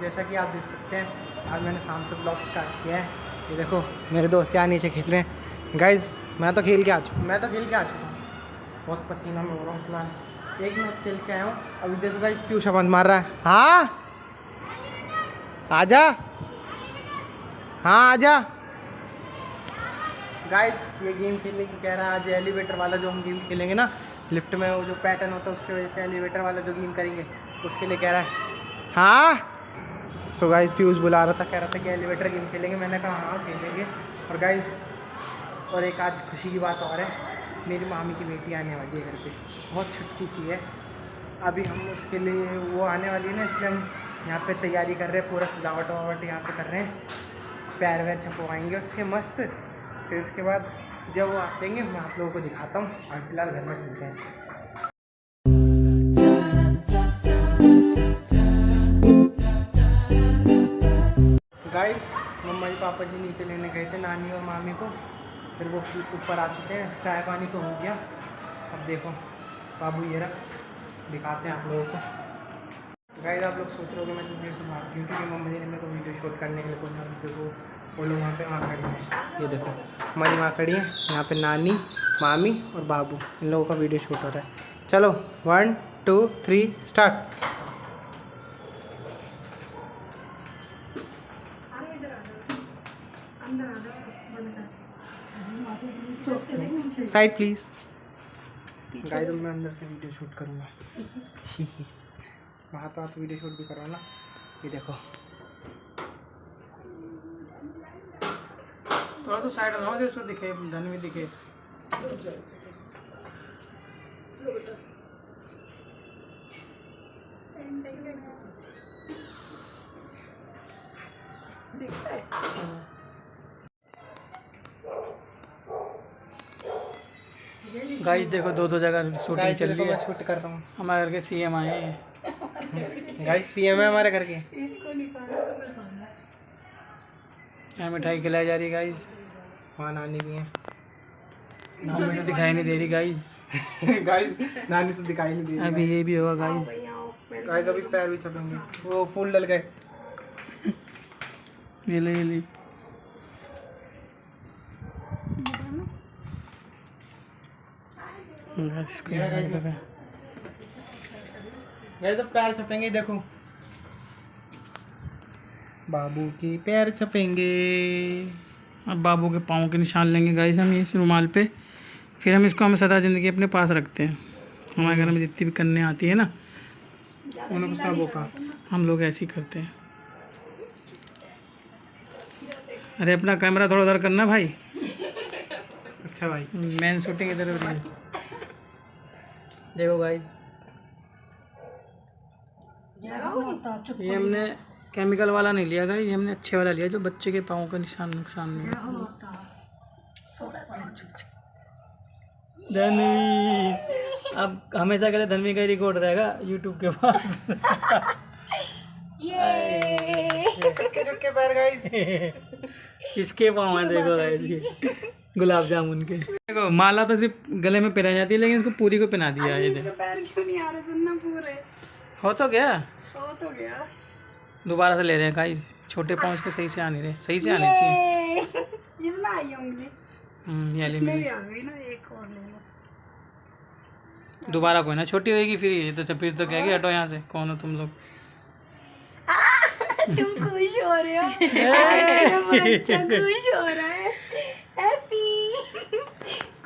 जैसा कि आप देख सकते हैं आज मैंने शाम से ब्लॉग स्टार्ट किया है। ये देखो मेरे दोस्त यहाँ नीचे खेल रहे हैं। गाइज मैं तो खेल के आ चुका हूँ बहुत पसीना में हो रहा हूँ फिलहाल। एक मैच खेल के आया हूँ। अभी देखो गाइज पीयूष बंद मार रहा है। हाँ आजा, हाँ आजा। गाइज ये गेम खेलने की कह रहा है आज, एलिवेटर वाला जो हम गेम खेलेंगे ना, लिफ्ट में वो जो पैटर्न होता है उसकी वजह से एलिवेटर वाला जो गेम करेंगे उसके लिए कह रहा है। हाँ सो गाइज पीयूष बुला रहा था, कह रहा था कि एलिवेटर गेम खेलेंगे। मैंने कहा हाँ खेलेंगे। और गाइज और एक आज खुशी की बात और है, मेरी मामी की बेटी आने वाली है घर पे, बहुत छुट्टी सी है। अभी हम उसके लिए वो आने वाली है ना, इसलिए हम यहाँ पे तैयारी कर रहे हैं, पूरा सजावट ववावट यहाँ पे कर रहे हैं। पैर वैर छपवाएंगे उसके मस्त। फिर उसके बाद जब वो आएंगे मैं आप लोगों को दिखाता हूँ। और फिलहाल घर में चलते हैं। गाइस मम्मा जी पापा जी नीचे लेने गए थे नानी और मामी को, फिर वो ऊपर आ चुके हैं। चाय पानी तो हो गया। अब देखो बाबू ये रहा, दिखाते हैं आप लोगों को। गाइस आप लोग सोच रहे हो कि मैं तो देर से बात क्यों, क्योंकि मम्मा जी ने मेरे को वीडियो शूट करने के लिए बोला। देखो वो लोग वहाँ पे खड़ी हैं, ये देखो हमारी माँ खड़ी है यहाँ पे, नानी मामी और बाबू, इन लोगों का वीडियो शूट हो रहा है। चलो 1 2 3 स्टार्ट। Side please. गाइस मैं अंदर से वीडियो शूट करूँगा। वहाँ तो वीडियो शूट भी करो ना। ये देखो थोड़ा तो साइड लगाओ जो उसमें दिखे, धन में दिखे। गाइस देखो दो जगह शूटिंग चल रही है। शूट कर रहा हूँ। हमारे घर के सीएम आए हैं। गाइस सीएम है हमारे घर के। यहाँ मिठाई खिलाई जा रही गाइस। हाँ नानी भी है। मम्मी तो दिखाई नहीं दे रही गाइस। गाइस नानी तो दिखाई नहीं दे रही। अभी ये भी होगा गाइस। गाइस अभी पैर भी छपेंगे, वो फूल डल गए। ये ले गाइस अब पैर छपेंगे। देखो बाबू के पैर छपेंगे। अब बाबू के पाँव के निशान लेंगे गाइस हम इस रुमाल पे। फिर हम इसको सदा ज़िंदगी अपने पास रखते हैं। हमारे घर में जितनी भी कन्या आती है ना, उनको सबों का हम लोग ऐसे ही करते हैं। अरे अपना कैमरा थोड़ा उधर करना भाई। अच्छा भाई मेन शूटिंग इधर हो रही है। देखो गाइस ये हमने केमिकल वाला नहीं लिया गाइस, हमने अच्छे वाला लिया जो बच्चे के पाँव का नुकसान नहीं। धनवी अब हमेशा के लिए धनवी का रिकॉर्ड रहेगा यूट्यूब के पास। चुटके पैर गाइस। इसके पाँव हैं देखो गाइस, ये गुलाब जामुन के। देखो माला तो सिर्फ गले में पहनाई जाती है, लेकिन इसको पूरी को पहना दिया है। ये पैर क्यों नहीं आ रहे सुनना पूरे? हो तो गया, दोबारा से ले रहे हैं गाइस। छोटे पाँव इसके सही से आ नहीं रहे, सही से आने चाहिए। इसमें आई होंगी। ये इसमें भी आ गई ना, एक और ले लो। दोबारा कोई ना, छोटी होगी फिर ये तो फिर तो कहेगी हटो यहाँ से, कौन हो तुम लोग। तुम खुश हो रहे हो? बच्चा खुश हो रहा है। हैप्पी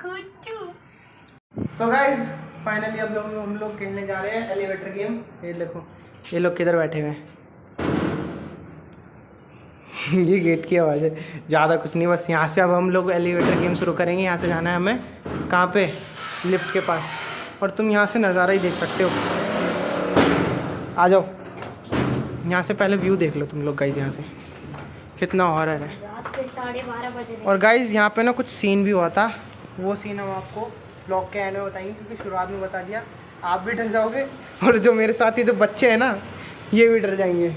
खुशू। सो गाइस फाइनली अब हम लोग खेलने जा रहे हैं एलिवेटर गेम। ये देखो ये लोग किधर बैठे हुए हैं। ये गेट की आवाज़ है, ज़्यादा कुछ नहीं, बस यहाँ से अब हम लोग एलिवेटर गेम शुरू करेंगे। यहाँ से जाना है हमें कहाँ पे, लिफ्ट के पास। और तुम यहाँ से नज़ारा ही देख सकते हो। आ जाओ, यहाँ से पहले व्यू देख लो तुम लोग गाइज, यहाँ से कितना हॉरर है। रात के 12:30 बजे। और गाइज यहाँ पे ना कुछ सीन भी हुआ था, वो सीन हम आपको ब्लॉग के आने में बताएंगे, क्योंकि शुरुआत में बता दिया आप भी डर जाओगे और जो मेरे साथी जो बच्चे हैं ना ये भी डर जाएंगे।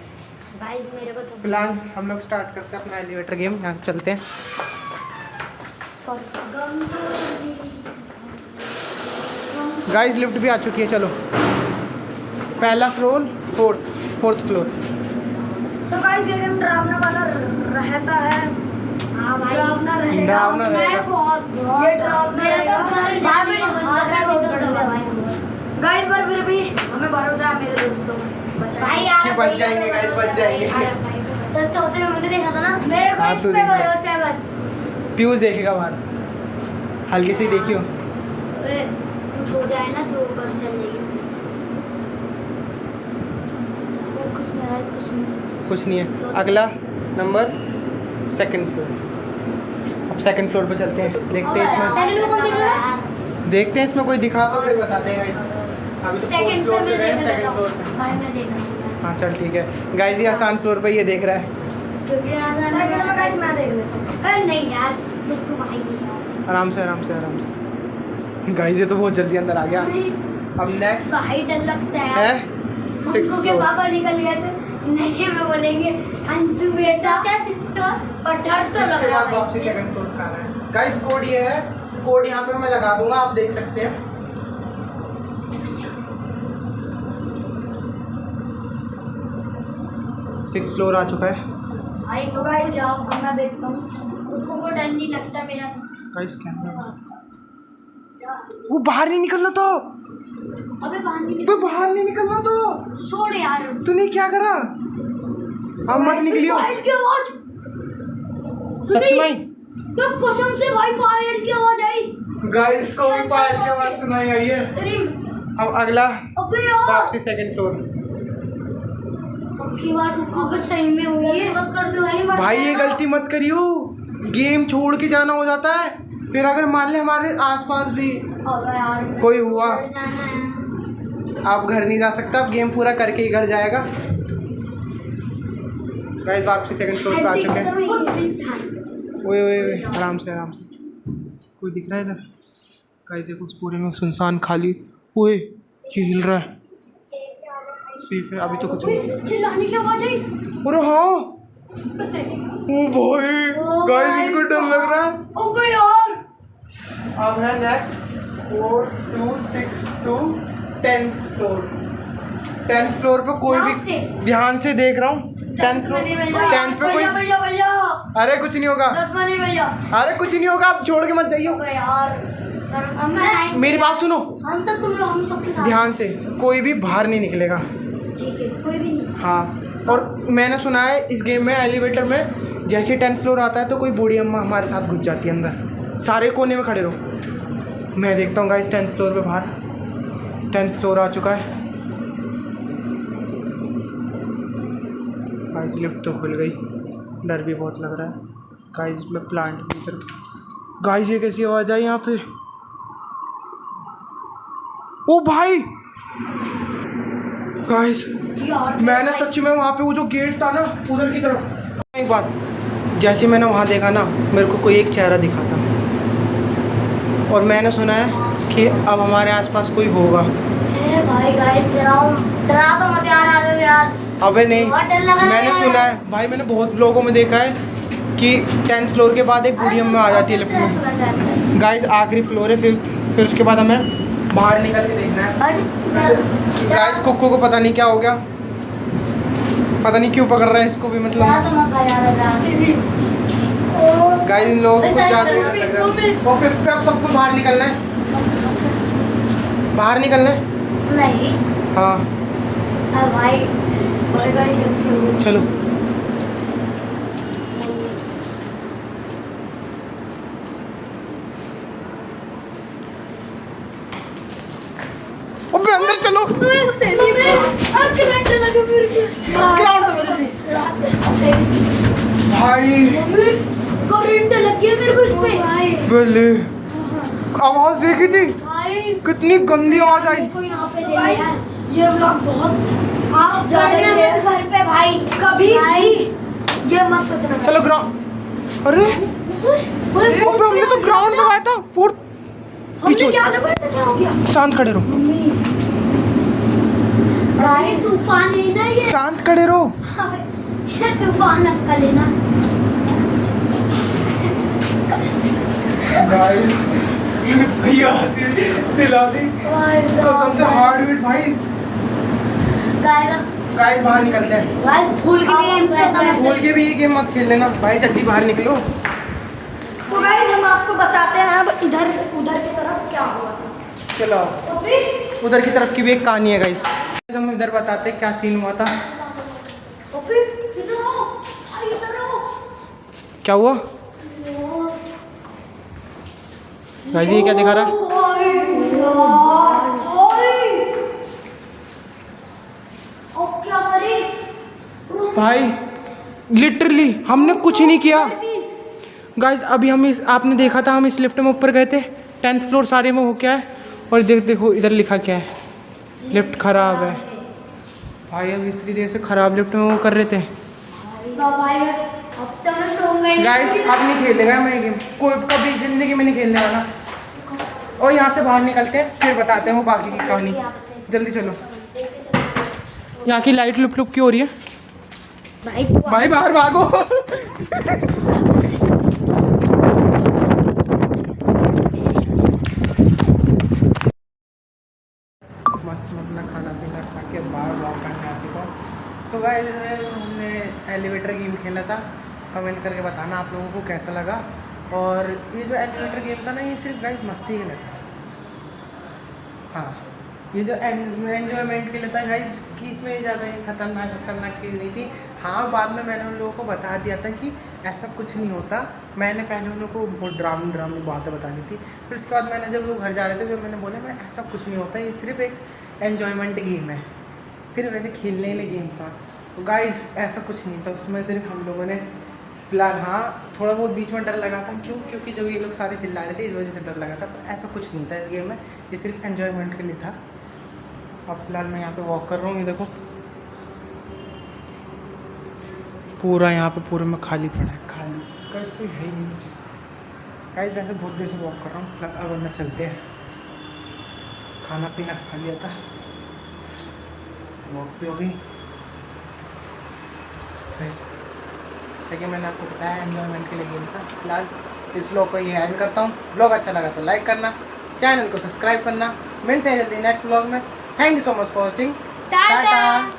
गाइस मेरे को तो प्लान हम लोग स्टार्ट करते हैं अपना एलिवेटर गेम। यहाँ से चलते हैं। गाइस लिफ्ट भी आ चुकी है, चलो पहला floor, fourth floor. So guys ये गेम डरावना वाला रहता है। हाँ भाई डरावना रहेगा। डरावना रहेगा। ये डरावना रहेगा। गाइस पर फिर भी हमें भरोसा है मेरे दोस्तों भाई यार क्यों बच जाएंगे गाइस, बच जाएंगे। सर चौथे में मुझे देखा था ना, मेरे को हाँ, इस तू पे देखा। भरोसा है बस। पीयूष देखेगा बाहर, हल्की सी देखियो। अरे कुछ हो जाए ना तो ऊपर चल जाएगी। कुछ नहीं है, कुछ नहीं। कुछ नहीं है। अगला नंबर सेकंड फ्लोर। अब सेकंड फ्लोर पे चलते हैं, देखते हैं इसमें, सेकंड में कौन दिखेगा? देखते हैं इसमें कोई दिखा तो फिर बताते हैं गाइस। अभी तो सेकंड पे फ्लोर मैं पे गए, देख लेता सेकंड फ्लोर हूँ। पे। भाई मैं देख रहा हूँ हाँ चल ठीक है गाइस, ये आसान फ्लोर पे ये देख रहा है। क्योंकि सेकंड में गाइस मैं देख लेता हूँ। अरे नहीं यार मुझको भाई नहीं यार। आराम से आराम से आराम से। गाइस ये तो बहुत जल्दी अंदर आ गया। अब नेक्स्ट भाई डर लगता है है सिक्स हमको के फ्लोर। पापा निकल गए थे नशे में बोलेंगे अंशु बेटा क्या सिस्टर और डर तो लग रहा है वापसी सेकंड फ्लोर पे आना है गाइस। कोड ये है, कोड यहाँ पे मैं लगा दूंगा, आप देख सकते हैं। सिक्स फ्लोर आ चुका है भाई तो भाई जाओ अब मैं देखता हूँ उनको को डर नहीं लगता मेरा गाइस। कैमरा वो बाहर नहीं निकलना तो, अबे बाहर नहीं वो बाहर नहीं निकलना तो। छोड़ यार तूने क्या करा? अब मत निकलियो। पायल की आवाज सच में तो कसम से भाई पायल की आवाज आई गाइस को भी पायल की आवाज सुनाई आई है। अरे अब अगला अबे यार वापसी सेकंड फ्लोर। अब की बात उनको बस सही में हुई है मत कर दो भाई ये गलती मत करियो, गेम छोड़ के जाना हो जाता है। फिर अगर मान ले हमारे आसपास भी अबे यार कोई हुआ, जाना है आप घर नहीं जा सकता, आप गेम पूरा करके ही घर जाएगा। गाइस वापसी सेकंड फ्लोर पे आ चुके हैं। ओए ओए ओए आराम से आराम से। कोई दिख रहा है इधर? गाइस देखो उस पूरे में सुनसान खाली। ओए ये हिल रहा है। सेफ है अभी तो कुछ नहीं। चिल्लाने की आवाज आई अरे हाँ ओ भाई गाइस इनको डर लग रहा है। अबे यार अब है next 4 2 6 2 10th floor. 10th floor पे कोई भी Last है। ध्यान से देख रहा हूँ। 10th फ्लोर 10th पे कोई, भैया अरे कुछ नहीं होगा, 10 बने भैया अरे कुछ नहीं होगा, आप छोड़ के मत जाइए। अबे यार मेरी बात सुनो हम सब तुम लोग हम सबके साथ ध्यान से, कोई भी बाहर नहीं निकलेगा। ठीक है कोई भी नहीं हाँ और मैंने सुना है इस गेम में एलिवेटर में जैसे 10th फ्लोर आता है तो कोई बूढ़ी अम्मा हमारे साथ घुस जाती है अंदर। सारे कोने में खड़े रहो, मैं देखता हूँ गाइस 10th फ्लोर पे बाहर। 10th फ्लोर आ चुका है गाइस। लिफ्ट तो खुल गई, डर भी बहुत लग रहा है गाइस। में प्लांट भी इधर। गाइस ये कैसी आवाज़ आई यहाँ पे? ओ भाई गाइस यार मैंने सच में वहाँ पे वो जो गेट था ना उधर की तरफ, एक बात जैसे मैंने वहाँ देखा ना मेरे को कोई एक चेहरा दिखा था और मैंने सुना है कि अब हमारे आसपास कोई होगा। ए भाई गाइस डरा तो मत यार अबे नहीं, बहुत डर लग रहा है मैंने यार। सुना है भाई, मैंने बहुत लोगों में देखा है कि 10th फ्लोर के बाद एक बूढ़ी अम्मा आ जाती है लिफ्ट में। गाइस आखिरी फ्लोर है, फिर उसके बाद हमें बाहर निकल के देखना है। गाइस कुक्कू को पता नहीं क्या हो गया, पता नहीं क्यों पकड़ रहा है इसको भी, मतलब गाइस इन लोगों को कुछ ज़्यादा ही डर लग रहा है। और फिर पे अब सबको बाहर निकलना है, बाहर निकलना है। नहीं हाँ भाई चलो अबे अंदर चलो। ग्राउंड भाई करंट लग गया मेरे को इस पे पहले आवाज देखी थी, गाइस कितनी गंदी आवाज आई। को यहाँ पे ले लिया ये व्लॉग बहुत आप ज्यादा ही है घर पे भाई कभी भी ये मत सोचना चलो ग्राउंड। अरे अबे हमने तो ग्राउंड में आया था। फोर्थ हमने क्या दबाया था क्या हो गया शांत खड़े रहो, गाइस तूफान है ना ये शांत खड़े रहो। ये तूफान आपका लेना दिला दी कसम से हार्ट बीट भाई। गाइस गाइस बाहर निकलते हैं। भाई भूल के भी भूल के भी ये गेम मत खेल लेना भाई, जल्दी बाहर निकलो। तो गाइस हम आपको बताते हैं अब इधर उधर की तरफ क्या हुआ था। चलो तो फिर उधर की तरफ की भी एक कहानी है गाइस, हम इधर बताते हैं क्या सीन हुआ था। तो फिर इधर आओ, इधर आओ। क्या हुआ गाइस, ये क्या दिखा रहा है? अब क्या करें भाई लिटरली हमने कुछ ही नहीं किया गाइस। अभी आपने देखा था हम इस लिफ्ट में ऊपर गए थे, 10th फ्लोर सारे में हो क्या है, और देखो इधर लिखा क्या है, लिफ्ट खराब है। भाई अब इतनी देर से खराब लिफ्ट में वो कर रहे थे भाई अब तो मैं सोऊंगा गाइस। अब नहीं खेलेगा मैं गेम, कोई कभी जिंदगी में नहीं खेलने वाला। और यहाँ से बाहर निकलते हैं फिर बताते हैं वो बाकी की कहानी। जल्दी चलो। यहाँ की लाइट लुप लुप क्यों हो रही है? भाई बाहर भागो। मस्त मैं अपना खाना पीना खा के बाहर वॉक करने आ चुका हूँ। सो गाइस हमने एलिवेटर गेम खेला था, कमेंट करके बताना आप लोगों को कैसा लगा। और ये जो एलिवेटर गेम था ना, ये सिर्फ गाइस मस्ती के लिए था। हाँ, ये जो एन्जॉयमेंट के लिए था गाइस, कि इसमें ज़्यादा खतरनाक चीज़ नहीं थी। हाँ, बाद में मैंने उन लोगों को बता दिया था कि ऐसा कुछ नहीं होता। मैंने पहले उन लोगों को बहुत ड्रामी बातें बता दी थी। फिर उसके बाद मैंने जब वो घर जा रहे थे, जब मैंने बोला मैं ऐसा कुछ नहीं होता, ये सिर्फ एक एन्जॉयमेंट गेम है, सिर्फ ऐसे खेलने के लिए गेम था। तो गाइस ऐसा कुछ नहीं था उसमें, सिर्फ हम लोगों ने फिलहाल हाँ थोड़ा बहुत बीच में डर लगा था। क्योंकि जब ये लोग सारे चिल्ला रहे थे इस वजह से डर लगा था। पर ऐसा कुछ नहीं था इस गेम में, ये सिर्फ एन्जॉयमेंट के लिए था। अब फिलहाल मैं यहाँ पे वॉक कर रहा हूँ, ये देखो पूरा यहाँ पे पूरे में खाली पड़ा है, खाली गाइस कोई है ही नहीं। गाइस वैसे बहुत देर से वॉक कर रहा हूँ। फिलहाल अब अंदर चलते हैं, खाना पीना खा लिया था, वॉक भी हो गई। लेकिन मैंने आपको बताया एन्जॉयमेंट के लिए गेम था। फिलहाल इस व्लॉग को ये एंड करता हूँ। व्लॉग अच्छा लगा तो लाइक करना, चैनल को सब्सक्राइब करना। मिलते हैं जल्दी नेक्स्ट व्लॉग में। Thank you so much for watching. Tata.